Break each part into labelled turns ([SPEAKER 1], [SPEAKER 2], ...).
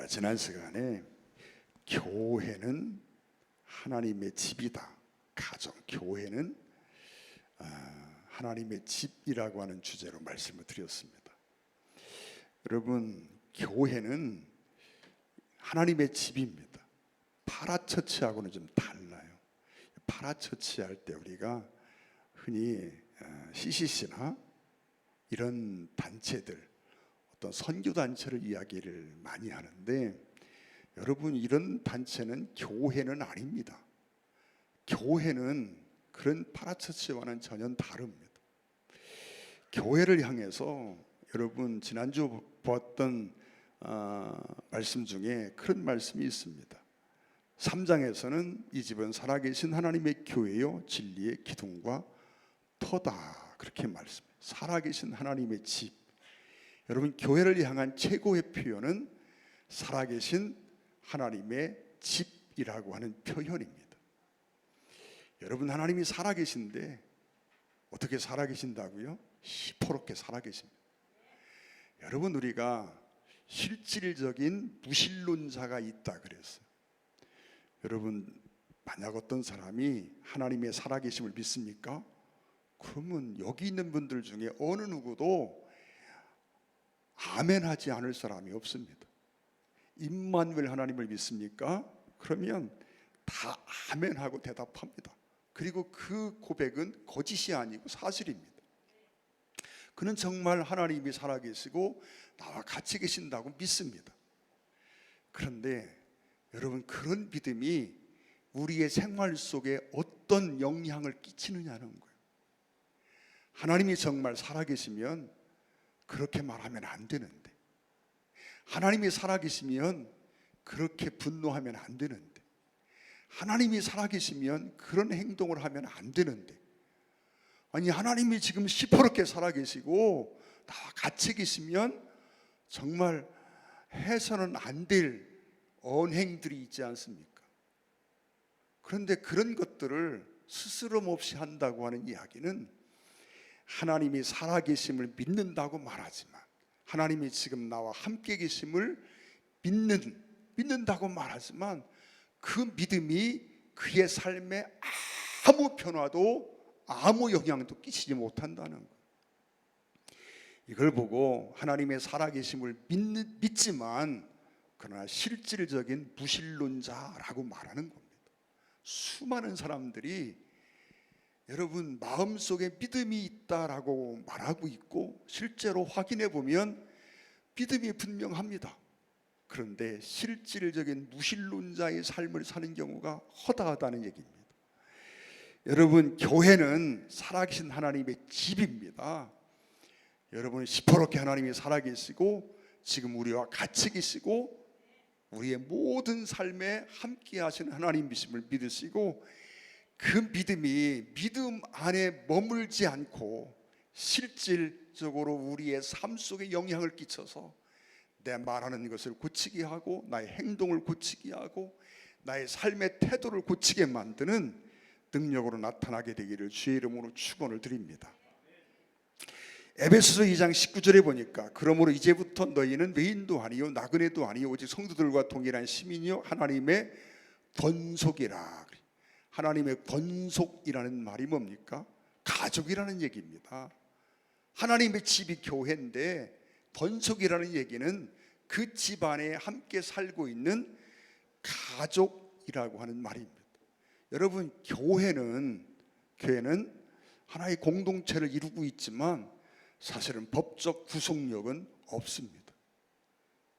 [SPEAKER 1] 지난 시간에 교회는 하나님의 집이다. 가정, 교회는 하나님의 집이라고 하는 주제로 말씀을 드렸습니다. 여러분, 교회는 하나님의 집입니다. 파라처치하고는 좀 달라요. 파라처치 할 때 우리가 흔히 CCC나 이런 단체들, 어떤 선교단체를 이야기를 많이 하는데, 여러분, 이런 단체는 교회는 아닙니다. 교회는 그런 파라처치와는 전혀 다릅니다. 교회를 향해서 여러분 지난주 보았던 말씀 중에 그런 말씀이 있습니다. 3장에서는 이 집은 살아계신 하나님의 교회요 진리의 기둥과 터다, 그렇게 말씀해요. 살아계신 하나님의 집. 여러분, 교회를 향한 최고의 표현은 살아계신 하나님의 집이라고 하는 표현입니다. 여러분, 하나님이 살아계신데 어떻게 살아계신다고요? 시퍼렇게 살아계십니다. 여러분, 우리가 실질적인 무신론자가 있다 그랬어요. 여러분, 만약 어떤 사람이 하나님의 살아계심을 믿습니까? 그러면 여기 있는 분들 중에 어느 누구도 아멘 하지 않을 사람이 없습니다. 임마누엘 하나님을 믿습니까? 그러면 다 아멘 하고 대답합니다. 그리고 그 고백은 거짓이 아니고 사실입니다. 그는 정말 하나님이 살아계시고 나와 같이 계신다고 믿습니다. 그런데 여러분, 그런 믿음이 우리의 생활 속에 어떤 영향을 끼치느냐는 거예요. 하나님이 정말 살아계시면 그렇게 말하면 안 되는데, 하나님이 살아계시면 그렇게 분노하면 안 되는데, 하나님이 살아계시면 그런 행동을 하면 안 되는데, 아니, 하나님이 지금 시퍼렇게 살아계시고 나와 같이 계시면 정말 해서는 안 될 언행들이 있지 않습니까? 그런데 그런 것들을 스스럼 없이 한다고 하는 이야기는 하나님이 살아계심을 믿는다고 말하지만, 하나님이 지금 나와 함께 계심을 믿는다고 말하지만, 그 믿음이 그의 삶에 아무 변화도 아무 영향도 끼치지 못한다는 거예요. 이걸 보고 하나님의 살아계심을 믿지만 그러나 실질적인 무신론자라고 말하는 겁니다. 수많은 사람들이 여러분 마음속에 믿음이 있다라고 말하고 있고, 실제로 확인해 보면 믿음이 분명합니다. 그런데 실질적인 무신론자의 삶을 사는 경우가 허다하다는 얘기입니다. 여러분, 교회는 살아계신 하나님의 집입니다. 여러분, 시퍼렇게 하나님이 살아계시고 지금 우리와 같이 계시고 우리의 모든 삶에 함께 하시는 하나님이심을 믿으시고, 그 믿음이 믿음 안에 머물지 않고 실질적으로 우리의 삶 속에 영향을 끼쳐서 내 말하는 것을 고치게 하고 나의 행동을 고치게 하고 나의 삶의 태도를 고치게 만드는 능력으로 나타나게 되기를 주의 이름으로 축원을 드립니다. 에베소서 2장 19절에 보니까 그러므로 이제부터 너희는 외인도 아니요 나그네도 아니요 오직 성도들과 동일한 시민이요 하나님의 권속이라. 하나님의 권속이라는 말이 뭡니까? 가족이라는 얘기입니다. 하나님의 집이 교회인데 권속이라는 얘기는 그 집안에 함께 살고 있는 가족이라고 하는 말입니다. 여러분, 교회는 하나의 공동체를 이루고 있지만 사실은 법적 구속력은 없습니다.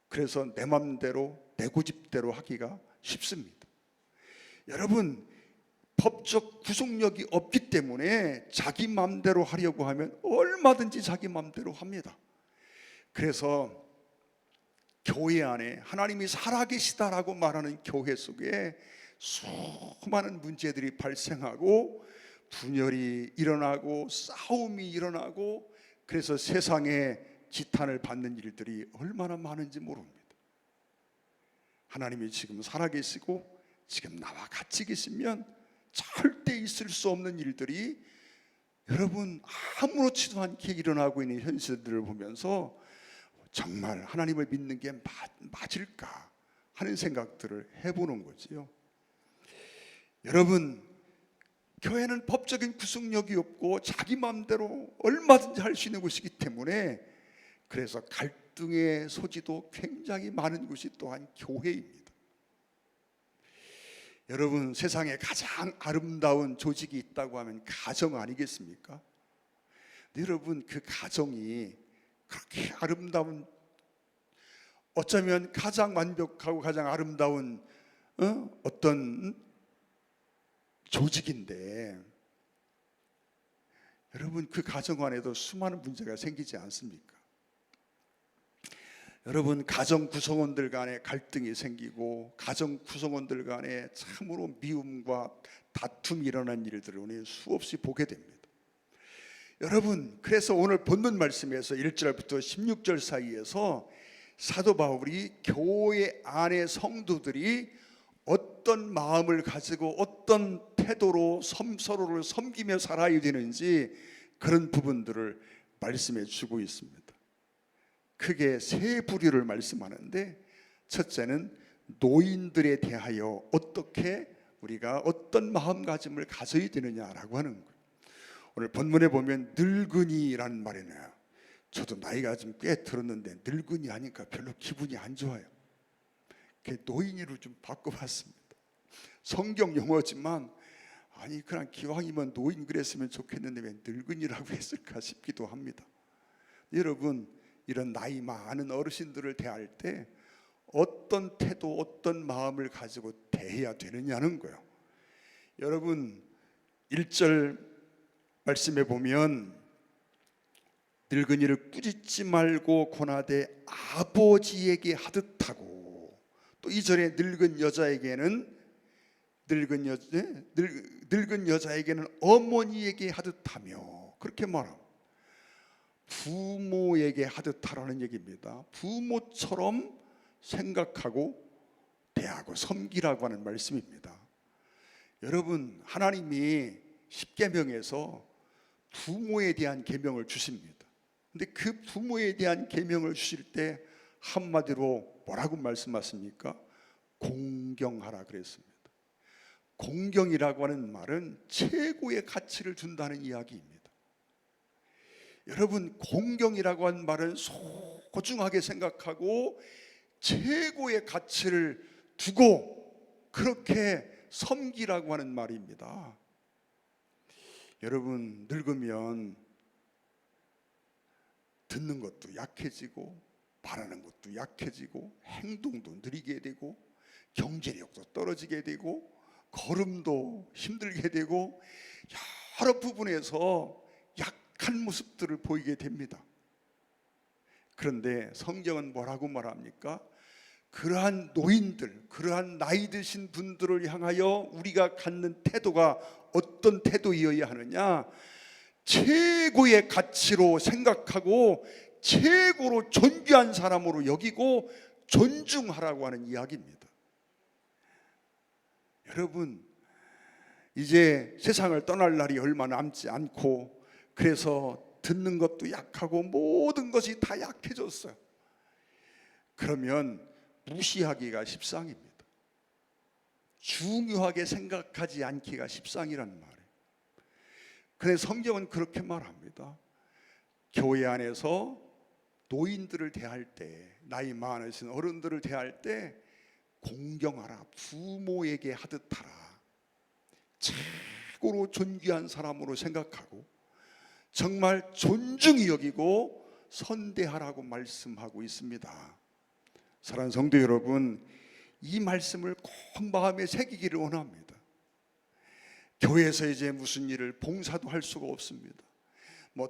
[SPEAKER 1] 그래서 내 맘대로 내 고집대로 하기가 쉽습니다. 여러분, 법적 구속력이 없기 때문에 자기 맘대로 하려고 하면 얼마든지 자기 맘대로 합니다. 그래서 교회 안에 하나님이 살아계시다라고 말하는 교회 속에 수많은 문제들이 발생하고 분열이 일어나고 싸움이 일어나고, 그래서 세상에 지탄을 받는 일들이 얼마나 많은지 모릅니다. 하나님이 지금 살아계시고 지금 나와 같이 계시면 절대 있을 수 없는 일들이 여러분 아무렇지도 않게 일어나고 있는 현실들을 보면서 정말 하나님을 믿는 게 맞을까? 하는 생각들을 해보는 거지요. 여러분, 교회는 법적인 구속력이 없고 자기 마음대로 얼마든지 할 수 있는 곳이기 때문에 그래서 갈등의 소지도 굉장히 많은 곳이 또한 교회입니다. 여러분, 세상에 가장 아름다운 조직이 있다고 하면 가정 아니겠습니까? 여러분, 그 가정이 그렇게 아름다운, 어쩌면 가장 완벽하고 가장 아름다운 어떤 조직인데, 여러분, 그 가정 안에도 수많은 문제가 생기지 않습니까? 여러분, 가정 구성원들 간에 갈등이 생기고 가정 구성원들 간에 참으로 미움과 다툼이 일어난 일들을 오늘 수없이 보게 됩니다. 여러분, 그래서 오늘 본문 말씀에서 1절부터 16절 사이에서 사도 바울이 교회 안의 성도들이 어떤 마음을 가지고 어떤 태도로 서로를 섬기며 살아야 되는지 그런 부분들을 말씀해 주고 있습니다. 크게 세 부류를 말씀하는데, 첫째는 노인들에 대하여 어떻게 우리가 어떤 마음가짐을 가져야 되느냐라고 하는 거예요. 오늘 본문에 보면 늙은이라는 말이 나요. 저도 나이가 좀 꽤 들었는데 늙은이 하니까 별로 기분이 안 좋아요. 노인이로 좀 바꿔봤습니다. 성경 용어지만 아니 그냥 기왕이면 노인 그랬으면 좋겠는데 왜 늙은이라고 했을까 싶기도 합니다. 여러분, 이런 나이 많은 어르신들을 대할 때 어떤 태도, 어떤 마음을 가지고 대해야 되느냐는 거예요. 여러분, 1절 말씀해 보면 늙은이를 꾸짖지 말고 권하되 아버지에게 하듯하고, 또 2절에 늙은 여자에게는 어머니에게 하듯하며, 그렇게 말합니다. 부모에게 하듯하라는 얘기입니다. 부모처럼 생각하고 대하고 섬기라고 하는 말씀입니다. 여러분, 하나님이 십계명에서 부모에 대한 계명을 주십니다. 근데 그 부모에 대한 계명을 주실 때 한마디로 뭐라고 말씀하십니까? 공경하라 그랬습니다. 공경이라고 하는 말은 최고의 가치를 준다는 이야기입니다. 여러분, 공경이라고 하는 말은 소중하게 생각하고 최고의 가치를 두고 그렇게 섬기라고 하는 말입니다. 여러분, 늙으면 듣는 것도 약해지고 말하는 것도 약해지고 행동도 느리게 되고 경제력도 떨어지게 되고 걸음도 힘들게 되고 여러 부분에서 약한 모습들을 보이게 됩니다. 그런데 성경은 뭐라고 말합니까? 그러한 노인들, 그러한 나이 드신 분들을 향하여 우리가 갖는 태도가 어떤 태도이어야 하느냐? 최고의 가치로 생각하고 최고로 존귀한 사람으로 여기고 존중하라고 하는 이야기입니다. 여러분, 이제 세상을 떠날 날이 얼마 남지 않고, 그래서 듣는 것도 약하고 모든 것이 다 약해졌어요. 그러면 무시하기가 십상입니다. 중요하게 생각하지 않기가 십상이란 말이에요. 그런데 성경은 그렇게 말합니다. 교회 안에서 노인들을 대할 때, 나이 많으신 어른들을 대할 때 공경하라, 부모에게 하듯하라, 최고로 존귀한 사람으로 생각하고 정말 존중히 여기고 선대하라고 말씀하고 있습니다. 사랑하는 성도 여러분, 이 말씀을 꼭 마음에 새기기를 원합니다. 교회에서 이제 무슨 일을 봉사도 할 수가 없습니다.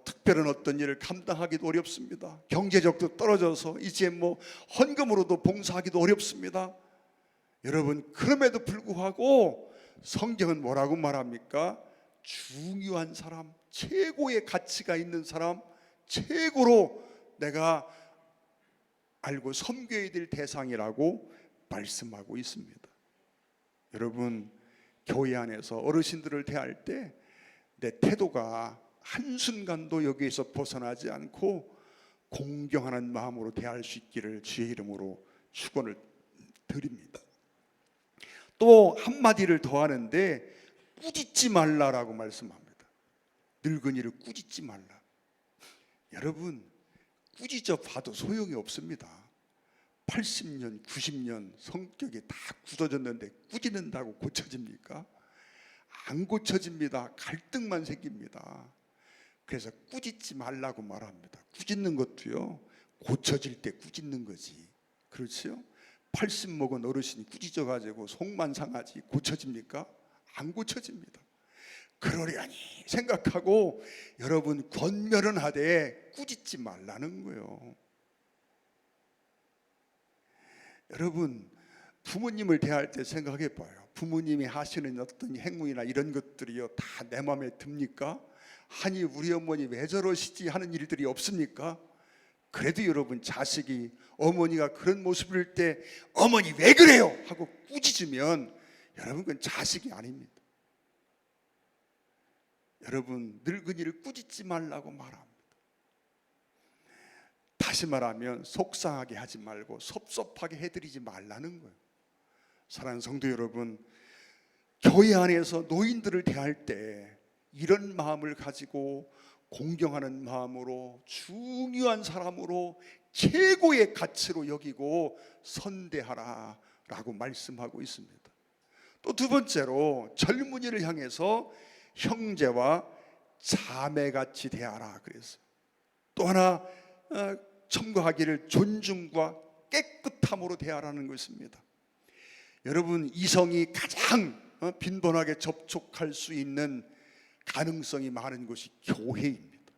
[SPEAKER 1] 특별한 어떤 일을 감당하기도 어렵습니다. 경제력도 떨어져서 이제 헌금으로도 봉사하기도 어렵습니다. 여러분, 그럼에도 불구하고 성경은 뭐라고 말합니까? 중요한 사람, 최고의 가치가 있는 사람, 최고로 내가 알고 섬겨야 될 대상이라고 말씀하고 있습니다. 여러분, 교회 안에서 어르신들을 대할 때 내 태도가 한순간도 여기에서 벗어나지 않고 공경하는 마음으로 대할 수 있기를 주의 이름으로 축원을 드립니다. 또 한마디를 더 하는데 꾸짖지 말라라고 말씀합니다. 늙은이를 꾸짖지 말라. 여러분, 꾸짖어 봐도 소용이 없습니다. 80년, 90년 성격이 다 굳어졌는데 꾸짖는다고 고쳐집니까? 안 고쳐집니다. 갈등만 생깁니다. 그래서 꾸짖지 말라고 말합니다. 꾸짖는 것도요, 고쳐질 때 꾸짖는 거지. 그렇죠? 80 먹은 어르신이 꾸짖어 가지고 속만 상하지 고쳐집니까? 안 고쳐집니다. 그러려니 생각하고 여러분 권면은 하되 꾸짖지 말라는 거예요. 여러분, 부모님을 대할 때 생각해 봐요. 부모님이 하시는 어떤 행위나 이런 것들이요, 다 내 마음에 듭니까? 아니 우리 어머니 왜 저러시지 하는 일들이 없습니까? 그래도 여러분, 자식이 어머니가 그런 모습일 때 어머니 왜 그래요? 하고 꾸짖으면 여러분, 그건 자식이 아닙니다. 여러분, 늙은이를 꾸짖지 말라고 말합니다. 다시 말하면 속상하게 하지 말고 섭섭하게 해드리지 말라는 거예요. 사랑하는 성도 여러분, 교회 안에서 노인들을 대할 때 이런 마음을 가지고 공경하는 마음으로 중요한 사람으로 최고의 가치로 여기고 선대하라 라고 말씀하고 있습니다. 또 두 번째로 젊은이를 향해서 형제와 자매같이 대하라 그랬어요. 또 하나 첨가하기를 존중과 깨끗함으로 대하라는 것입니다. 여러분, 이성이 가장 빈번하게 접촉할 수 있는 가능성이 많은 곳이 교회입니다.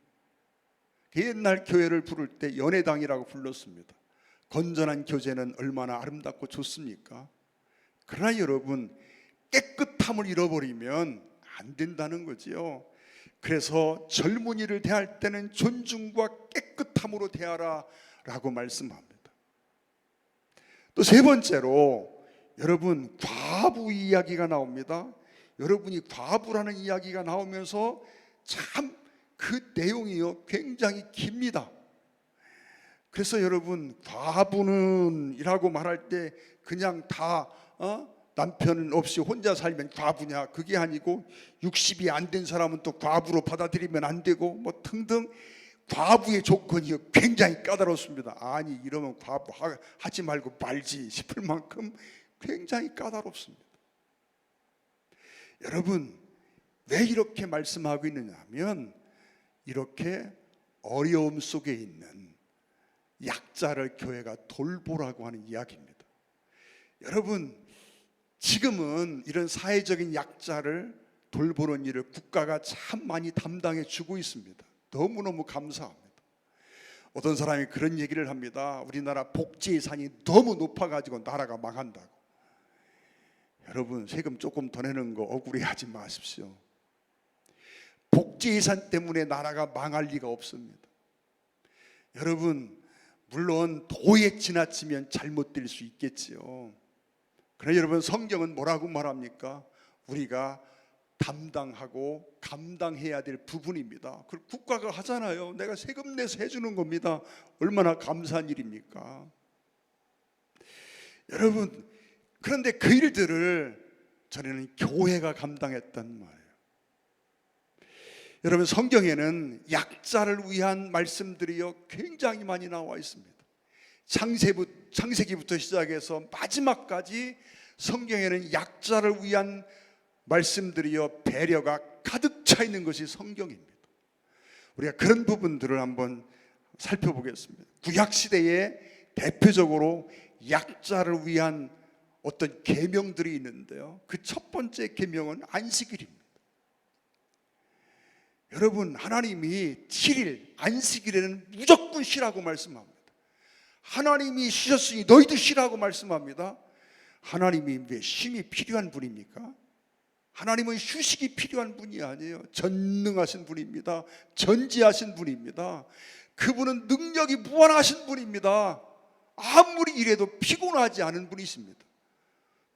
[SPEAKER 1] 옛날 교회를 부를 때 연회당이라고 불렀습니다. 건전한 교제는 얼마나 아름답고 좋습니까? 그러나 여러분, 깨끗함을 잃어버리면 안 된다는 거지요. 그래서 젊은이를 대할 때는 존중과 깨끗함으로 대하라 라고 말씀합니다. 또 세 번째로 여러분, 과부 이야기가 나옵니다. 여러분이 과부라는 이야기가 나오면서 참 그 내용이요, 굉장히 깁니다. 그래서 여러분, 과부는 이라고 말할 때 그냥 다 남편 없이 혼자 살면 과부냐, 그게 아니고 60이 안 된 사람은 또 과부로 받아들이면 안 되고 뭐 등등 과부의 조건이 굉장히 까다롭습니다. 아니 이러면 과부 하지 말고 말지 싶을 만큼 굉장히 까다롭습니다. 여러분, 왜 이렇게 말씀하고 있느냐 하면 이렇게 어려움 속에 있는 약자를 교회가 돌보라고 하는 이야기입니다. 여러분, 지금은 이런 사회적인 약자를 돌보는 일을 국가가 참 많이 담당해 주고 있습니다. 너무너무 감사합니다. 어떤 사람이 그런 얘기를 합니다. 우리나라 복지 예산이 너무 높아가지고 나라가 망한다고. 여러분, 세금 조금 더 내는 거 억울해하지 마십시오. 복지 예산 때문에 나라가 망할 리가 없습니다. 여러분, 물론 도에 지나치면 잘못될 수 있겠지요. 그러나 여러분, 성경은 뭐라고 말합니까? 우리가 담당하고 감당해야 될 부분입니다. 그걸 국가가 하잖아요. 내가 세금 내서 해주는 겁니다. 얼마나 감사한 일입니까? 여러분, 그런데 그 일들을 전에는 교회가 감당했단 말이에요. 여러분, 성경에는 약자를 위한 말씀들이요 굉장히 많이 나와 있습니다. 창세기부터 시작해서 마지막까지 성경에는 약자를 위한 말씀들이요 배려가 가득 차 있는 것이 성경입니다. 우리가 그런 부분들을 한번 살펴보겠습니다. 구약 시대에 대표적으로 약자를 위한 어떤 계명들이 있는데요, 그 첫 번째 계명은 안식일입니다. 여러분, 하나님이 7일 안식일에는 무조건 쉬라고 말씀합니다. 하나님이 쉬셨으니 너희도 쉬라고 말씀합니다. 하나님이 왜 쉼이 필요한 분입니까? 하나님은 휴식이 필요한 분이 아니에요. 전능하신 분입니다. 전지하신 분입니다. 그분은 능력이 무한하신 분입니다. 아무리 일해도 피곤하지 않은 분이십니다.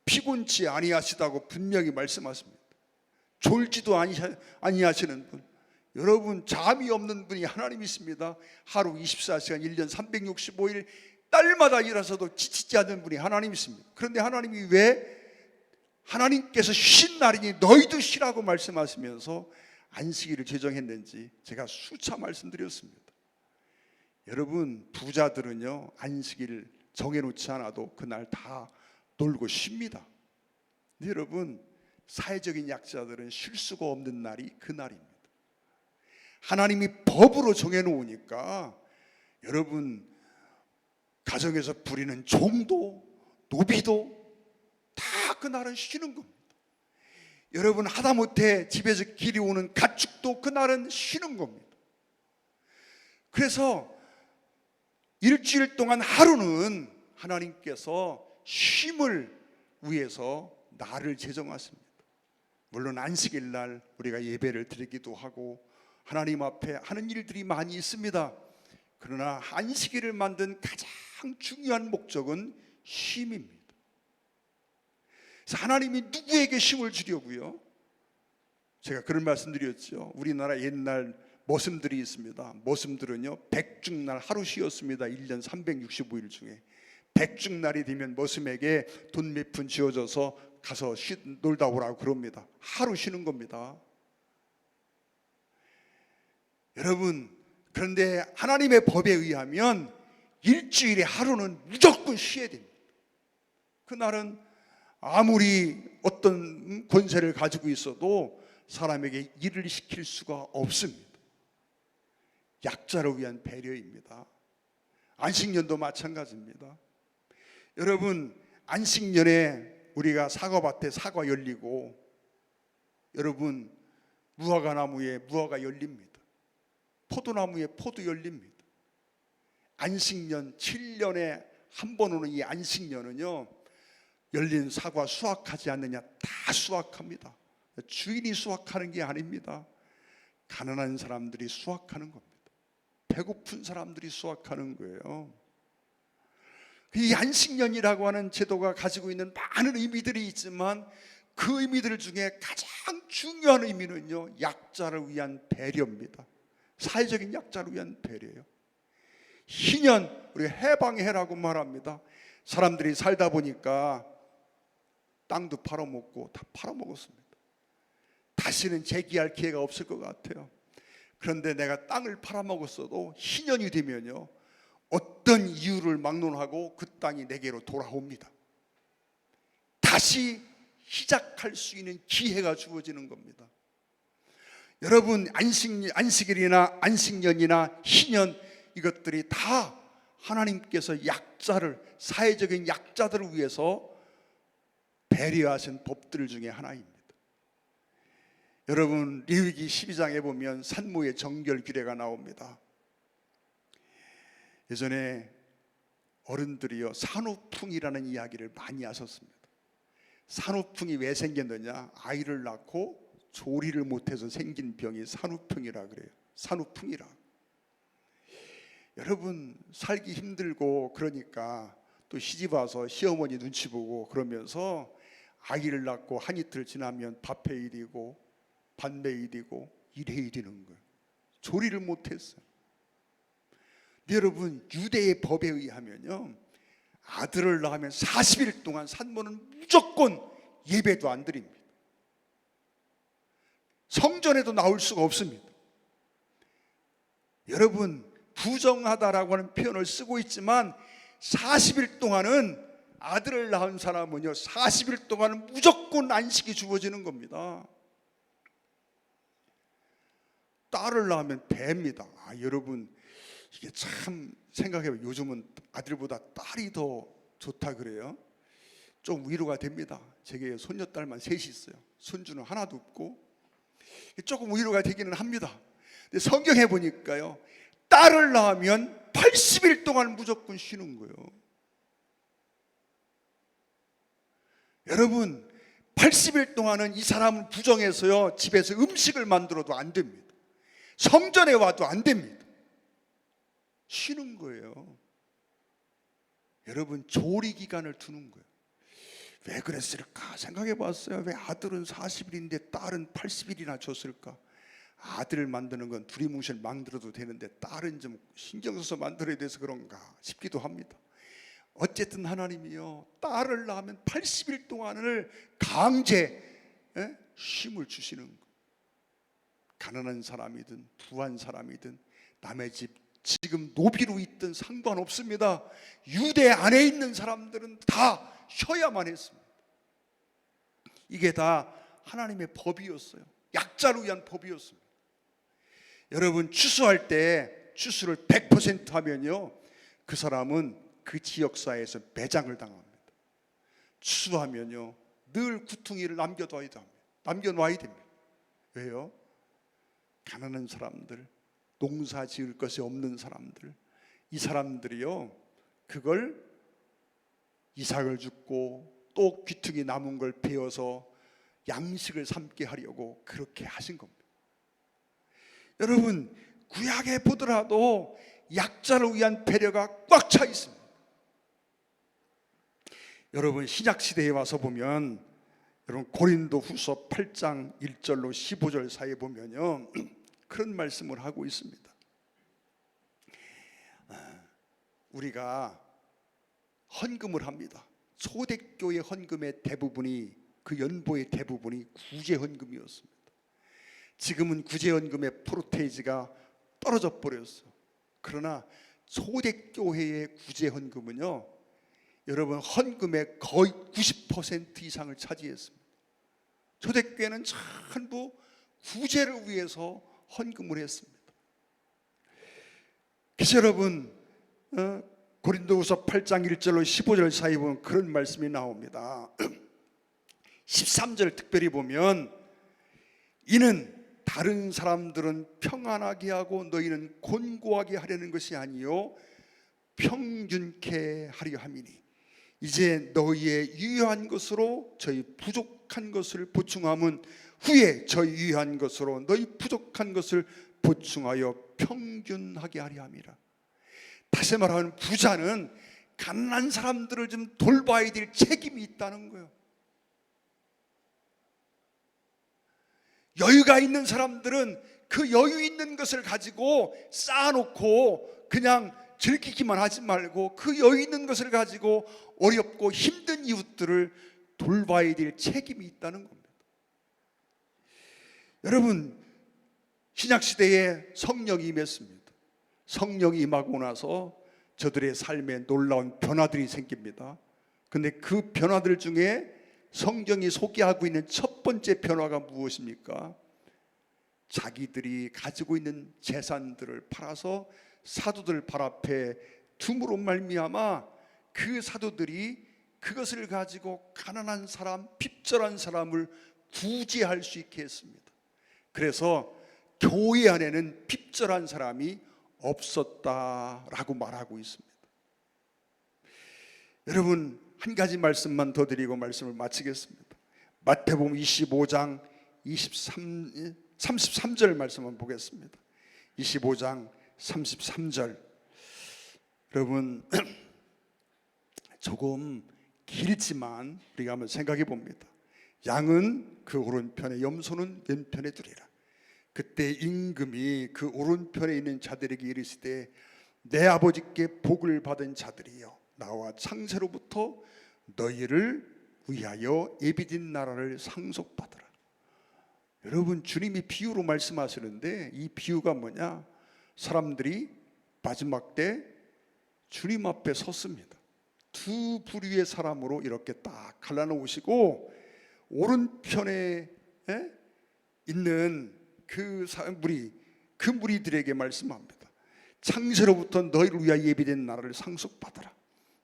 [SPEAKER 1] 피곤치 아니하시다고 분명히 말씀하십니다. 졸지도 아니하시는 분, 여러분 잠이 없는 분이 하나님이십니다. 하루 24시간 1년 365일 딸마다 일어서도 지치지 않는 분이 하나님이십니다. 그런데 하나님이 왜 하나님께서 쉬신 날이니 너희도 쉬라고 말씀하시면서 안식일을 제정했는지 제가 수차 말씀드렸습니다. 여러분, 부자들은요 안식일 정해놓지 않아도 그날 다 놀고 쉽니다. 근데 여러분, 사회적인 약자들은 쉴 수가 없는 날이 그날입니다. 하나님이 법으로 정해놓으니까 여러분, 가정에서 부리는 종도 노비도 다 그날은 쉬는 겁니다. 여러분, 하다못해 집에서 길이 오는 가축도 그날은 쉬는 겁니다. 그래서 일주일 동안 하루는 하나님께서 쉼을 위해서 날을 제정하십니다. 물론 안식일 날 우리가 예배를 드리기도 하고 하나님 앞에 하는 일들이 많이 있습니다. 그러나 안식일을 만든 가장 중요한 목적은 쉼입니다. 그래서 하나님이 누구에게 쉼을 주려고요? 제가 그런 말씀드렸죠. 우리나라 옛날 머슴들이 있습니다. 머슴들은요 백중날 하루 쉬었습니다. 1년 365일 중에 백중날이 되면 머슴에게 돈 몇 푼 쥐어줘서 가서 놀다 오라고 그럽니다. 하루 쉬는 겁니다. 여러분, 그런데 하나님의 법에 의하면 일주일에 하루는 무조건 쉬어야 됩니다. 그날은 아무리 어떤 권세를 가지고 있어도 사람에게 일을 시킬 수가 없습니다. 약자를 위한 배려입니다. 안식년도 마찬가지입니다. 여러분, 안식년에 우리가 사과밭에 사과 열리고 여러분, 무화과 나무에 무화과 열립니다. 포도나무에 포도 열립니다. 안식년 7년에 한 번 오는 이 안식년은요 열린 사과 수확하지 않느냐? 다 수확합니다. 주인이 수확하는 게 아닙니다. 가난한 사람들이 수확하는 겁니다. 배고픈 사람들이 수확하는 거예요. 이 안식년이라고 하는 제도가 가지고 있는 많은 의미들이 있지만 그 의미들 중에 가장 중요한 의미는요 약자를 위한 배려입니다. 사회적인 약자를 위한 배려예요. 희년, 우리가 해방해라고 말합니다. 사람들이 살다 보니까 땅도 팔아먹고 다 팔아먹었습니다. 다시는 재기할 기회가 없을 것 같아요. 그런데 내가 땅을 팔아먹었어도 희년이 되면요 어떤 이유를 막론하고 그 땅이 내게로 돌아옵니다. 다시 시작할 수 있는 기회가 주어지는 겁니다. 여러분, 안식일이나 안식년이나 희년, 이것들이 다 하나님께서 약자를, 사회적인 약자들을 위해서 배려하신 법들 중에 하나입니다. 여러분, 레위기 12장에 보면 산모의 정결 규례가 나옵니다. 예전에 어른들이요 산후풍이라는 이야기를 많이 하셨습니다. 산후풍이 왜 생겼느냐? 아이를 낳고 조리를 못해서 생긴 병이 산후풍이라 그래요. 산후풍이라. 여러분, 살기 힘들고 그러니까 또 시집 와서 시어머니 눈치 보고 그러면서 아이를 낳고 한 이틀 지나면 밥해 일이고 반매 일이고 일해 일이는 거예요. 조리를 못했어요. 근데 여러분, 유대의 법에 의하면요 아들을 낳으면 40일 동안 산모는 무조건 예배도 안 드립니다. 성전에도 나올 수가 없습니다. 여러분, 부정하다라고 하는 표현을 쓰고 있지만 40일 동안은 아들을 낳은 사람은요 40일 동안은 무조건 안식이 주어지는 겁니다. 딸을 낳으면 배입니다. 여러분, 이게 참 생각해보면 요즘은 아들보다 딸이 더 좋다 그래요. 좀 위로가 됩니다. 제게 손녀딸만 셋이 있어요. 손주는 하나도 없고 조금 위로가 되기는 합니다. 근데 성경에 보니까요 딸을 낳으면 80일 동안 무조건 쉬는 거예요. 여러분, 80일 동안은 이 사람은 부정해서요 집에서 음식을 만들어도 안 됩니다. 성전에 와도 안 됩니다. 쉬는 거예요. 여러분, 조리 기간을 두는 거예요. 왜 그랬을까 생각해 봤어요. 왜 아들은 40일인데 딸은 80일이나 줬을까? 아들을 만드는 건 두리뭉실 만들어도 되는데 딸은 좀 신경 써서 만들어야 돼서 그런가 싶기도 합니다. 어쨌든 하나님이요, 딸을 낳으면 80일 동안을 강제 쉼을 주시는 거예요. 가난한 사람이든 부한 사람이든 남의 집 지금 노비로 있든 상관없습니다. 유대 안에 있는 사람들은 다 쉬어야만 했습니다. 이게 다 하나님의 법이었어요. 약자를 위한 법이었습니다. 여러분, 추수할 때 추수를 100% 하면요, 그 사람은 그 지역사회에서 매장을 당합니다. 추수하면요 늘 구퉁이를 남겨놔야 됩니다. 왜요? 가난한 사람들, 농사 지을 것이 없는 사람들, 이 사람들이요 그걸 이삭을 줍고 또 귀퉁이 남은 걸 베어서 양식을 삼게 하려고 그렇게 하신 겁니다. 여러분, 구약에 보더라도 약자를 위한 배려가 꽉 차 있습니다. 여러분, 신약시대에 와서 보면, 여러분 고린도후서 8장 1절로 15절 사이에 보면요 그런 말씀을 하고 있습니다. 우리가 헌금을 합니다. 초대교회 헌금의 대부분이, 그 연보의 대부분이 구제헌금이었습니다. 지금은 구제헌금의 프로테이지가 떨어져 버렸어요. 그러나 초대교회의 구제헌금은요, 여러분 헌금의 거의 90% 이상을 차지했습니다. 초대교회는 전부 구제를 위해서 헌금을 했습니다. 그래서 여러분, 고린도후서 8장 1절로 15절 사이 보면 그런 말씀이 나옵니다. 13절 특별히 보면, 이는 다른 사람들은 평안하게 하고 너희는 곤고하게 하려는 것이 아니요 평균케 하려 함이니 이제 너희의 유효한 것으로 저희 부족한 것을 보충함은 후에 저희 유효한 것으로 너희 부족한 것을 보충하여 평균하게 하려 함이라. 다시 말하면 부자는 가난한 사람들을 좀 돌봐야 될 책임이 있다는 거예요. 여유가 있는 사람들은 그 여유 있는 것을 가지고 쌓아놓고 그냥 즐기기만 하지 말고 그 여유 있는 것을 가지고 어렵고 힘든 이웃들을 돌봐야 될 책임이 있다는 겁니다. 여러분, 신약시대에 성령이 임했습니다. 성령이 임하고 나서 저들의 삶에 놀라운 변화들이 생깁니다. 근데 그 변화들 중에 성경이 소개하고 있는 첫 번째 변화가 무엇입니까? 자기들이 가지고 있는 재산들을 팔아서 사도들 발 앞에 둠으로 말미암아 그 사도들이 그것을 가지고 가난한 사람, 핍절한 사람을 구제할 수 있게 했습니다. 그래서 교회 안에는 핍절한 사람이 없었다라고 말하고 있습니다. 여러분, 한 가지 말씀만 더 드리고 말씀을 마치겠습니다. 마태복음 25장 33절 말씀 한번 보겠습니다. 25장 33절. 여러분, 조금 길지만 우리가 한번 생각해 봅니다. 양은 그 오른편에, 염소는 왼편에 두리라. 그때 임금이 그 오른편에 있는 자들에게 이르시되 내 아버지께 복을 받은 자들이여, 나와 창세로부터 너희를 위하여 예비된 나라를 상속받으라. 여러분, 주님이 비유로 말씀하시는데 이 비유가 뭐냐? 사람들이 마지막 때 주님 앞에 섰습니다. 두 부류의 사람으로 이렇게 딱 갈라놓으시고 오른편에 있는 그 무리들에게 말씀합니다. 창세로부터 너희를 위하여 예비된 나라를 상속받으라.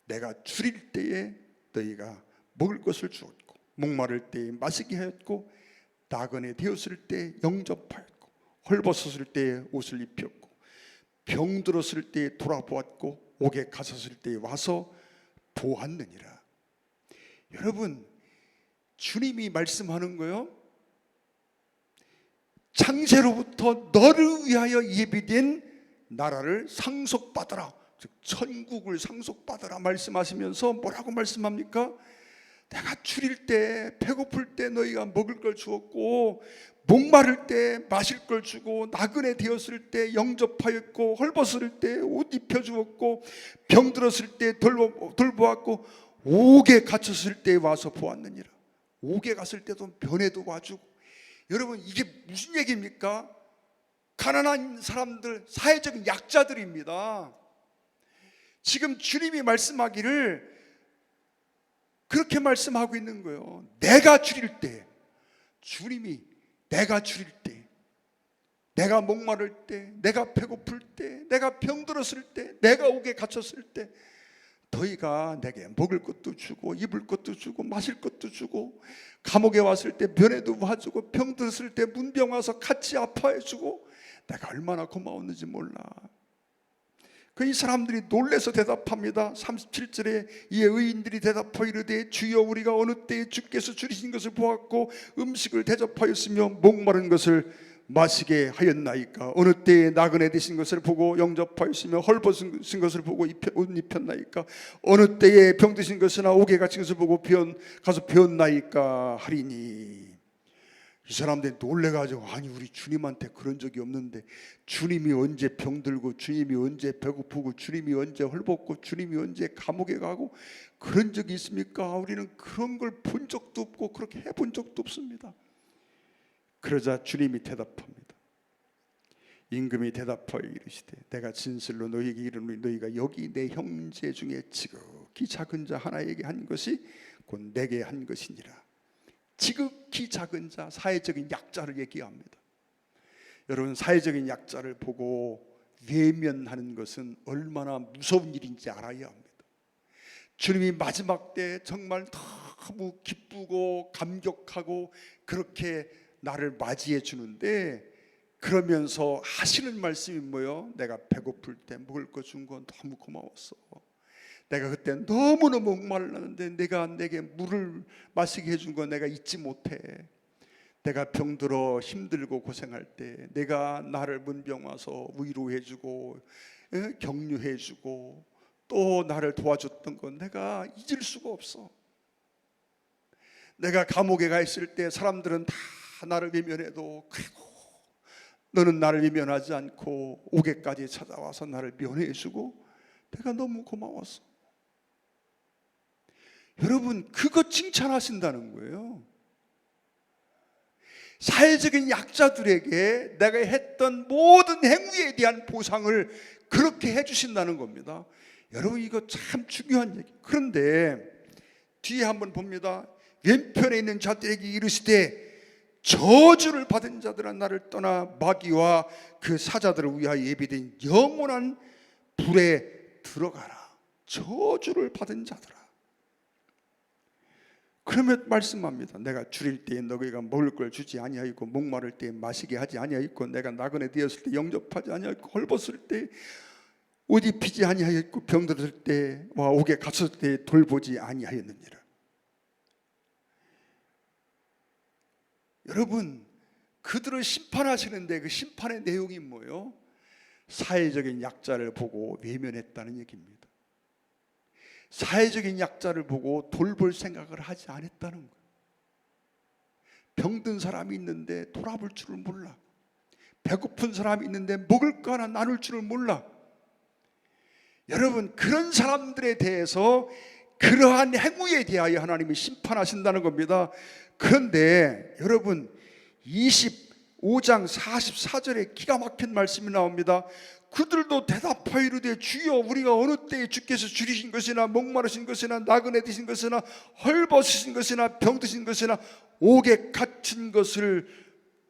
[SPEAKER 1] 내가 줄일 때에 너희가 먹을 것을 주었고, 목마를 때에 마시게 하였고, 나그네 되었을 때 영접하였고, 헐벗었을 때에 옷을 입혔고, 병들었을 때에 돌아보았고, 옥에 갇혔을 때에 와서 보았느니라. 여러분, 주님이 말씀하는 거요, 창세로부터 너를 위하여 예비된 나라를 상속받으라, 즉 천국을 상속받으라 말씀하시면서 뭐라고 말씀합니까? 내가 줄일 때, 배고플 때 너희가 먹을 걸 주었고, 목마를 때 마실 걸 주고, 나그네 되었을 때 영접하였고, 헐벗을 때 옷 입혀주었고, 병들었을 때 돌보았고, 옥에 갇혔을 때 와서 보았느니라. 옥에 갔을 때도 변에도 와주고. 여러분, 이게 무슨 얘기입니까? 가난한 사람들, 사회적인 약자들입니다. 지금 주님이 말씀하기를 그렇게 말씀하고 있는 거예요. 내가 줄일 때, 주님이 내가 줄일 때, 내가 목마를 때, 내가 배고플 때, 내가 병들었을 때, 내가 옥에 갇혔을 때 너희가 내게 먹을 것도 주고 입을 것도 주고 마실 것도 주고, 감옥에 왔을 때 변에도 와주고, 병들었을 때 문병 와서 같이 아파해주고, 내가 얼마나 고마웠는지 몰라. 이 사람들이 놀래서 대답합니다. 37절에 이에 의인들이 대답하여 이르되 주여 우리가 어느 때에 주께서 줄이신 것을 보았고 음식을 대접하였으며 목마른 것을 마시게 하였나이까? 어느 때에 나그네 되신 것을 보고 영접하였으며 헐벗은 것을 보고 옷 입혔나이까? 어느 때에 병드신 것이나 옥에 갇힌 것을 보고 가서 배웠나이까 하리니. 이 사람들이 놀래가지고, 아니 우리 주님한테 그런 적이 없는데, 주님이 언제 병들고, 주님이 언제 배고프고, 주님이 언제 헐벗고, 주님이 언제 감옥에 가고 그런 적이 있습니까? 우리는 그런 걸 본 적도 없고 그렇게 해본 적도 없습니다. 그러자 주님이 대답합니다. 임금이 대답하여 이르시되 내가 진실로 너희에게 이르노니 너희가 여기 내 형제 중에 지극히 작은 자 하나에게 한 것이 곧 내게 한 것이니라. 지극히 작은 자, 사회적인 약자를 얘기합니다. 여러분, 사회적인 약자를 보고 외면하는 것은 얼마나 무서운 일인지 알아야 합니다. 주님이 마지막 때 정말 너무 기쁘고 감격하고 그렇게 나를 맞이해 주는데, 그러면서 하시는 말씀이 뭐예요? 내가 배고플 때 먹을 거 준 건 너무 고마웠어. 내가 그때 너무너무 목말랐는데 내가 내게 물을 마시게 해준 거 내가 잊지 못해. 내가 병들어 힘들고 고생할 때 내가 나를 문병 와서 위로해주고 격려해주고 또 나를 도와줬던 건 내가 잊을 수가 없어. 내가 감옥에 가 있을 때 사람들은 다 나를 외면해도, 그리고 너는 나를 외면하지 않고 옥에까지 찾아와서 나를 면회해주고 내가 너무 고마웠어. 여러분, 그거 칭찬하신다는 거예요. 사회적인 약자들에게 내가 했던 모든 행위에 대한 보상을 그렇게 해주신다는 겁니다. 여러분, 이거 참 중요한 얘기. 그런데 뒤에 한번 봅니다. 왼편에 있는 자들에게 이르시되 저주를 받은 자들아 나를 떠나 마귀와 그 사자들을 위하여 예비된 영원한 불에 들어가라. 저주를 받은 자들아. 그러면 말씀합니다. 내가 줄일 때에 너희가 먹을 걸 주지 아니하였고 목마를 때에 마시게 하지 아니하였고 내가 나그네 되었을 때 영접하지 아니하였고 헐벗을 때 옷 입히지 아니하였고 병들었을 때와 옥에 갇혔을 때 돌보지 아니하였느니라. 여러분, 그들을 심판하시는데 그 심판의 내용이 뭐예요? 사회적인 약자를 보고 외면했다는 얘기입니다. 사회적인 약자를 보고 돌볼 생각을 하지 않았다는 거예요. 병든 사람이 있는데 돌아볼 줄을 몰라. 배고픈 사람이 있는데 먹을 거 하나 나눌 줄을 몰라. 여러분, 그런 사람들에 대해서 그러한 행위에 대하여 하나님이 심판하신다는 겁니다. 그런데 여러분, 25장 44절에 기가 막힌 말씀이 나옵니다. 그들도 대답하여 이르되 주여 우리가 어느 때에 주께서 줄이신 것이나 목마르신 것이나 나그네 드신 것이나 헐벗으신 것이나 병드신 것이나 옥에 갇힌 것을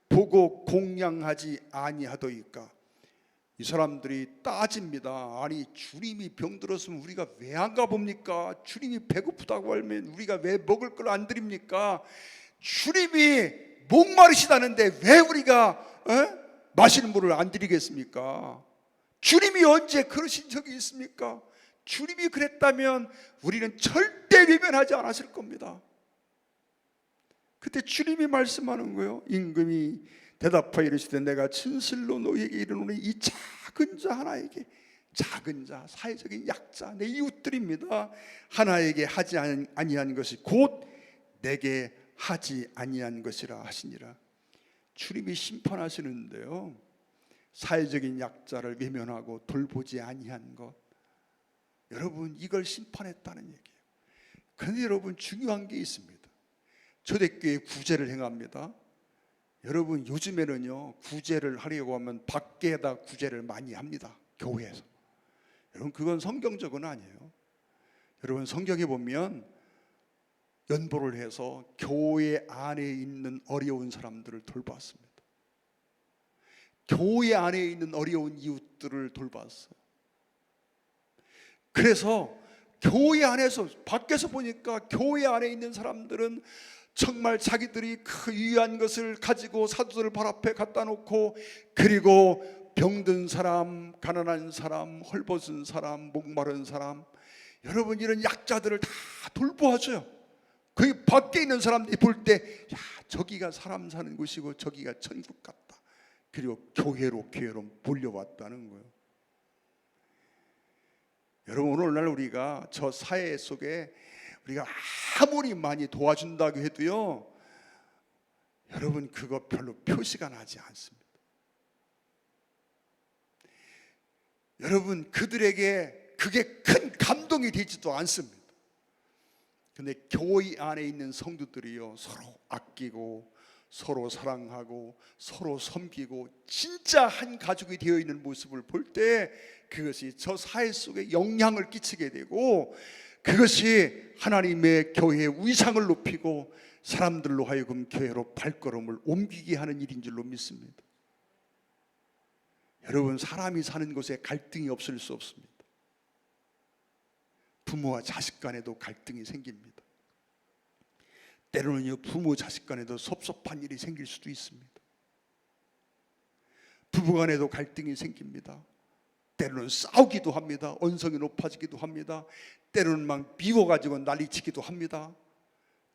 [SPEAKER 1] 보고 공양하지 아니하더이까. 이 사람들이 따집니다. 아니, 주님이 병들었으면 우리가 왜 안 가봅니까? 주님이 배고프다고 하면 우리가 왜 먹을 걸 안 드립니까? 주님이 목마르시다는데 왜 우리가 마실 물을 안 드리겠습니까? 주님이 언제 그러신 적이 있습니까? 주님이 그랬다면 우리는 절대 외면하지 않았을 겁니다. 그때 주님이 말씀하는 거예요. 임금이 대답하여 이르시되 내가 진실로 너희에게 이르노니 이 작은 자 하나에게 작은 자, 사회적인 약자, 내 이웃들입니다. 하나에게 하지 아니한 것이 곧 내게 하지 아니한 것이라 하시니라. 주님이 심판하시는데요, 사회적인 약자를 외면하고 돌보지 아니한 것, 여러분 이걸 심판했다는 얘기예요. 그런데 여러분 중요한 게 있습니다. 초대교회 구제를 행합니다. 여러분 요즘에는요, 구제를 하려고 하면 밖에다 구제를 많이 합니다. 교회에서. 여러분 그건 성경적은 아니에요. 여러분 성경에 보면 연보를 해서 교회 안에 있는 어려운 사람들을 돌봤습니다. 교회 안에 있는 어려운 이웃들을 돌봤어요. 그래서 교회 안에서, 밖에서 보니까 교회 안에 있는 사람들은 정말 자기들이 그 유의한 것을 가지고 사도들 발 앞에 갖다 놓고, 그리고 병든 사람, 가난한 사람, 헐벗은 사람, 목마른 사람, 여러분 이런 약자들을 다 돌보아줘요. 그 밖에 있는 사람들이 볼 때, 야, 저기가 사람 사는 곳이고 저기가 천국 같다. 그리고 교회로 몰려왔다는 거예요. 여러분 오늘날 우리가 저 사회 속에 우리가 아무리 많이 도와준다고 해도요, 여러분 그거 별로 표시가 나지 않습니다. 여러분 그들에게 그게 큰 감동이 되지도 않습니다. 근데 교회 안에 있는 성도들이요, 서로 아끼고 서로 사랑하고 서로 섬기고 진짜 한 가족이 되어 있는 모습을 볼 때 그것이 저 사회 속에 영향을 끼치게 되고, 그것이 하나님의 교회의 위상을 높이고 사람들로 하여금 교회로 발걸음을 옮기게 하는 일인 줄로 믿습니다. 여러분 사람이 사는 곳에 갈등이 없을 수 없습니다. 부모와 자식 간에도 갈등이 생깁니다. 때로는 부모 자식 간에도 섭섭한 일이 생길 수도 있습니다. 부부 간에도 갈등이 생깁니다. 때로는 싸우기도 합니다. 언성이 높아지기도 합니다. 때로는 막 미워가지고 난리치기도 합니다.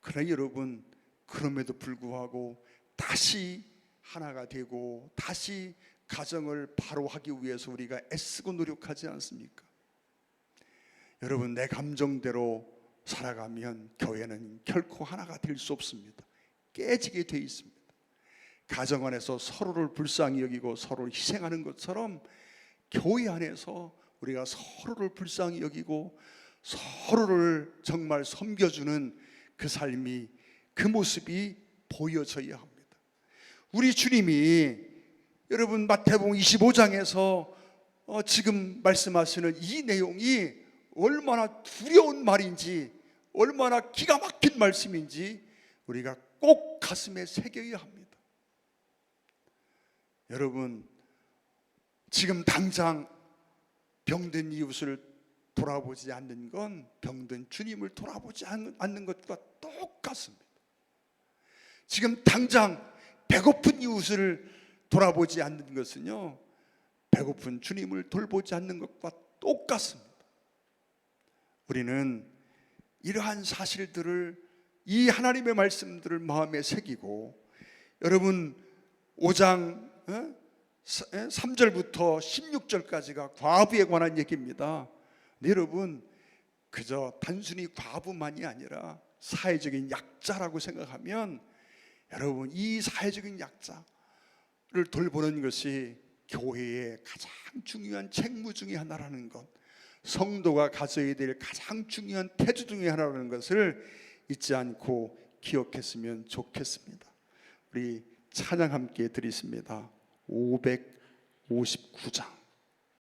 [SPEAKER 1] 그러나 여러분 그럼에도 불구하고 다시 하나가 되고 다시 가정을 바로 하기 위해서 우리가 애쓰고 노력하지 않습니까? 여러분 내 감정대로 살아가면 교회는 결코 하나가 될 수 없습니다. 깨지게 돼 있습니다. 가정 안에서 서로를 불쌍히 여기고 서로를 희생하는 것처럼 교회 안에서 우리가 서로를 불쌍히 여기고 서로를 정말 섬겨주는 그 삶이, 그 모습이 보여져야 합니다. 우리 주님이 여러분 마태복음 25장에서 지금 말씀하시는 이 내용이 얼마나 두려운 말인지, 얼마나 기가 막힌 말씀인지 우리가 꼭 가슴에 새겨야 합니다. 여러분 지금 당장 병든 이웃을 돌아보지 않는 건 병든 주님을 돌아보지 않는 것과 똑같습니다. 지금 당장 배고픈 이웃을 돌아보지 않는 것은요, 배고픈 주님을 돌보지 않는 것과 똑같습니다. 우리는 이러한 사실들을, 이 하나님의 말씀들을 마음에 새기고, 여러분 5장 3절부터 16절까지가 과부에 관한 얘기입니다. 근데 여러분 그저 단순히 과부만이 아니라 사회적인 약자라고 생각하면, 여러분 이 사회적인 약자를 돌보는 것이 교회의 가장 중요한 책무 중에 하나라는 것, 성도가 가져야 될 가장 중요한 태주 중에 하나라는 것을 잊지 않고 기억했으면 좋겠습니다. 우리 찬양 함께 드리겠습니다. 559장.